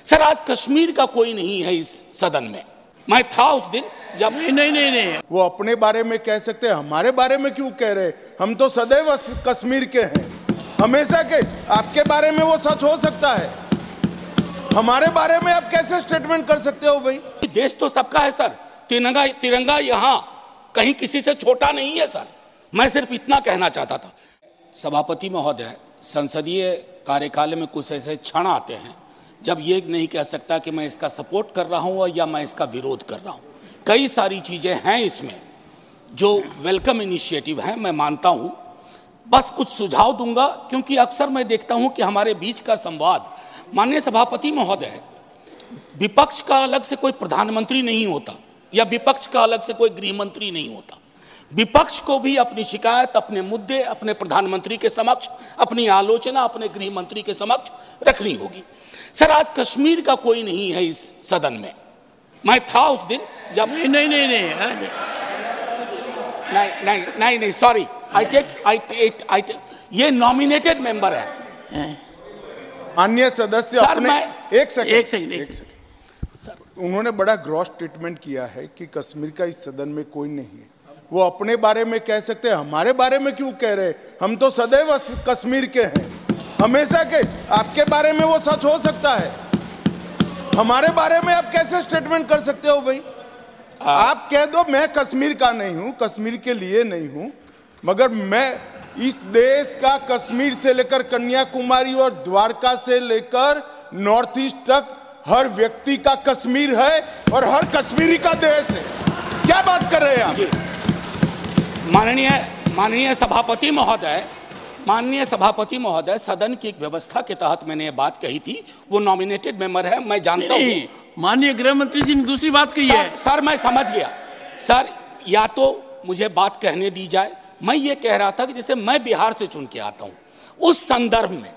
Sir आज कश्मीर का कोई नहीं है इस सदन में। मैं था उस दिन जब नहीं वो अपने बारे में कह सकते हैं, हमारे बारे में क्यों कह रहे? हम तो सदैव कश्मीर के हैं, हमेशा के। आपके बारे में वो सच हो सकता है, हमारे बारे में आप कैसे स्टेटमेंट कर सकते हो भाई? देश तो सबका है सर, तिरंगा यहाँ कहीं किसी से छोटा नहीं है सर। मैं सिर्फ इतना कहना चाहता था। सभापति महोदय, संसदीय कार्यकाल में कुछ ऐसे क्षण आते हैं जब ये नहीं कह सकता कि मैं इसका सपोर्ट कर रहा हूँ या मैं इसका विरोध कर रहा हूँ। कई सारी चीज़ें हैं इसमें जो वेलकम इनिशिएटिव हैं, मैं मानता हूँ। बस कुछ सुझाव दूंगा क्योंकि अक्सर मैं देखता हूँ कि हमारे बीच का संवाद, माननीय सभापति महोदय, विपक्ष का अलग से कोई प्रधानमंत्री नहीं होता या विपक्ष का अलग से कोई गृह मंत्री नहीं होता। विपक्ष को भी अपनी शिकायत, अपने मुद्दे अपने प्रधानमंत्री के समक्ष, अपनी आलोचना अपने गृह मंत्री के समक्ष रखनी होगी। सर आज कश्मीर का कोई नहीं है इस सदन में। मैं था उस दिन जब नहीं सॉरी, आई टेक ये नॉमिनेटेड मेंबर है। माननीय सदस्य अपने एक सेकंड सर, उन्होंने बड़ा ग्रॉस स्टेटमेंट किया है कि कश्मीर का इस सदन में कोई नहीं है। वो अपने बारे में कह सकते हैं, हमारे बारे में क्यों कह रहे? हम तो सदैव कश्मीर के हैं, हमेशा के। आपके बारे में वो सच हो सकता है, हमारे बारे में आप कैसे स्टेटमेंट कर सकते हो भाई? आप कह दो मैं कश्मीर का नहीं हूं, कश्मीर के लिए नहीं हूं, मगर मैं इस देश का कश्मीर से लेकर कन्याकुमारी और द्वारका से लेकर नॉर्थ ईस्ट तक हर व्यक्ति का कश्मीर है और हर कश्मीरी का देश है। क्या बात कर रहे हैं आप? माननीय सभापति महोदय, सदन की एक व्यवस्था के तहत मैंने ये बात कही थी। वो नॉमिनेटेड मेंबर है, मैं जानता हूँ। माननीय गृह मंत्री जी ने दूसरी बात कही है। सर मैं समझ गया सर, या तो मुझे बात कहने दी जाए। मैं ये कह रहा था कि जैसे मैं बिहार से चुन के आता हूँ, उस संदर्भ में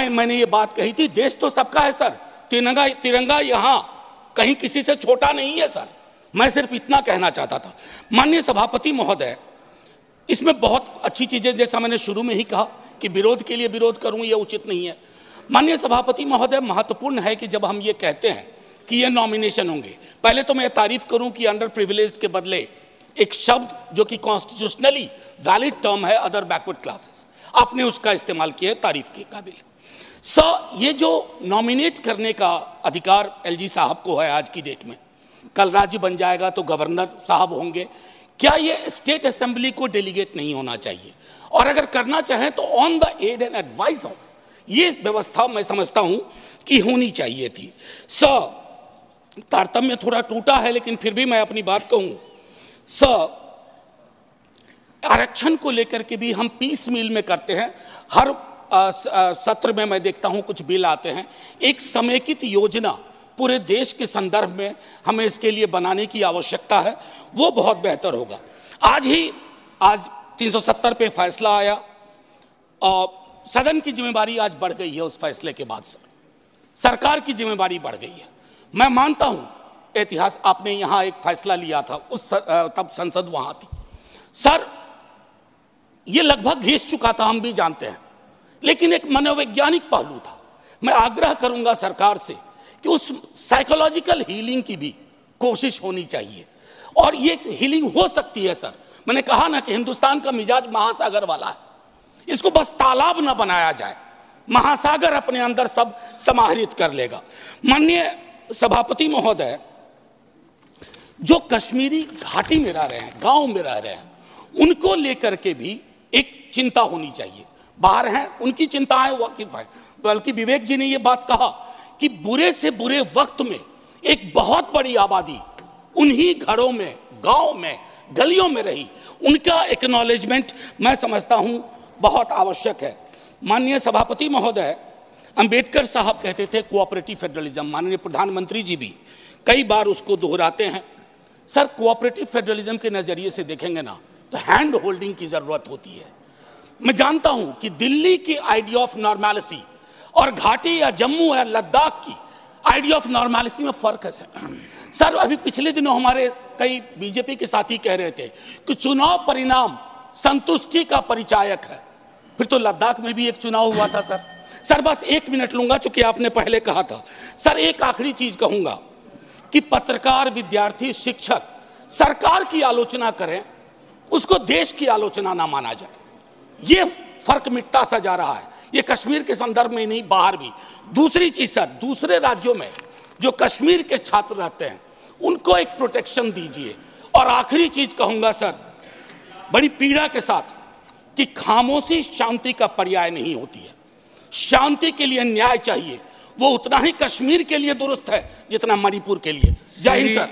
मैंने ये बात कही थी। देश तो सबका है सर, तिरंगा यहाँ कहीं किसी से छोटा नहीं है सर। मैं सिर्फ इतना कहना चाहता था। माननीय सभापति महोदय, इसमें बहुत अच्छी चीजें, जैसा मैंने शुरू में ही कहा कि विरोध के लिए विरोध करूं ये उचित नहीं है। माननीय सभापति महोदय, महत्वपूर्ण है कि जब हम ये कहते हैं कि ये नॉमिनेशन होंगे, पहले तो मैं तारीफ करूं कि अंडर प्रिविलेज्ड के बदले एक शब्द जो कि कॉन्स्टिट्यूशनली वैलिड टर्म है, अदर बैकवर्ड क्लासेस, आपने उसका इस्तेमाल किया है, तारीफ के काबिल। ये जो नॉमिनेट करने का अधिकार एलजी साहब को है आज की डेट में, कल राज्य बन जाएगा तो गवर्नर साहब होंगे। क्या ये स्टेट असेंबली को डेलीगेट नहीं होना चाहिए? और अगर करना चाहें तो on the aid and advice of, ये व्यवस्था मैं समझता हूं कि होनी चाहिए थी। तारतम्य थोड़ा टूटा है, लेकिन फिर भी मैं अपनी बात कहूं। आरक्षण को लेकर के भी हम पीस मील में करते हैं। हर सत्र में मैं देखता हूं कुछ बिल आते हैं। एक समेकित योजना पूरे देश के संदर्भ में हमें इसके लिए बनाने की आवश्यकता है, वो बहुत बेहतर होगा। आज 370 पे फैसला आया और सदन की जिम्मेदारी आज बढ़ गई है। उस फैसले के बाद सरकार की जिम्मेदारी बढ़ गई है। मैं मानता हूं इतिहास, आपने यहां एक फैसला लिया था, तब संसद वहां थी सर, ये लगभग घिस चुका था, हम भी जानते हैं, लेकिन एक मनोवैज्ञानिक पहलू था। मैं आग्रह करूंगा सरकार से कि उस साइकोलॉजिकल हीलिंग की भी कोशिश होनी चाहिए, और ये हीलिंग हो सकती है सर। मैंने कहा ना कि हिंदुस्तान का मिजाज महासागर वाला है, इसको बस तालाब ना बनाया जाए, महासागर अपने अंदर सब समाहित कर लेगा। माननीय सभापति महोदय, जो कश्मीरी घाटी में रह रहे हैं, गांव में रह रहे हैं, उनको लेकर के भी एक चिंता होनी चाहिए। बाहर हैं, उनकी चिंताएं वाकिफ है, बल्कि विवेक जी ने यह बात कहा कि बुरे से बुरे वक्त में एक बहुत बड़ी आबादी उन्हीं घरों में, गांव में, गलियों में रही, उनका एक्नॉलेजमेंट मैं समझता हूं बहुत आवश्यक है। माननीय सभापति महोदय, अंबेडकर साहब कहते थे कोऑपरेटिव फेडरलिज्म, माननीय प्रधानमंत्री जी भी कई बार उसको दोहराते हैं। सर कोऑपरेटिव फेडरलिज्म के नजरिए से देखेंगे ना तो हैंड होल्डिंग की जरूरत होती है। मैं जानता हूं कि दिल्ली की आइडिया ऑफ नॉर्मैलिटी और घाटी या जम्मू या लद्दाख की आइडिया ऑफ नॉर्मैलिटी में फर्क है सर। अभी पिछले दिनों हमारे कई बीजेपी के साथी कह रहे थे कि चुनाव परिणाम संतुष्टि का परिचायक है। फिर तो लद्दाख में भी एक चुनाव हुआ था सर। सर बस 1 मिनट लूंगा, चूंकि आपने पहले कहा था। सर एक आखिरी चीज कहूंगा कि पत्रकार, विद्यार्थी, शिक्षक सरकार की आलोचना करें, उसको देश की आलोचना ना माना जाए। ये फर्क मिटता सा जा रहा है, ये कश्मीर के संदर्भ में नहीं, बाहर भी। दूसरी चीज सर, दूसरे राज्यों में जो कश्मीर के छात्र रहते हैं उनको एक प्रोटेक्शन दीजिए। और आखिरी चीज कहूंगा सर, बड़ी पीड़ा के साथ, कि खामोशी शांति का पर्याय नहीं होती है। शांति के लिए न्याय चाहिए, वो उतना ही कश्मीर के लिए दुरुस्त है जितना मणिपुर के लिए। जय हिंद सर।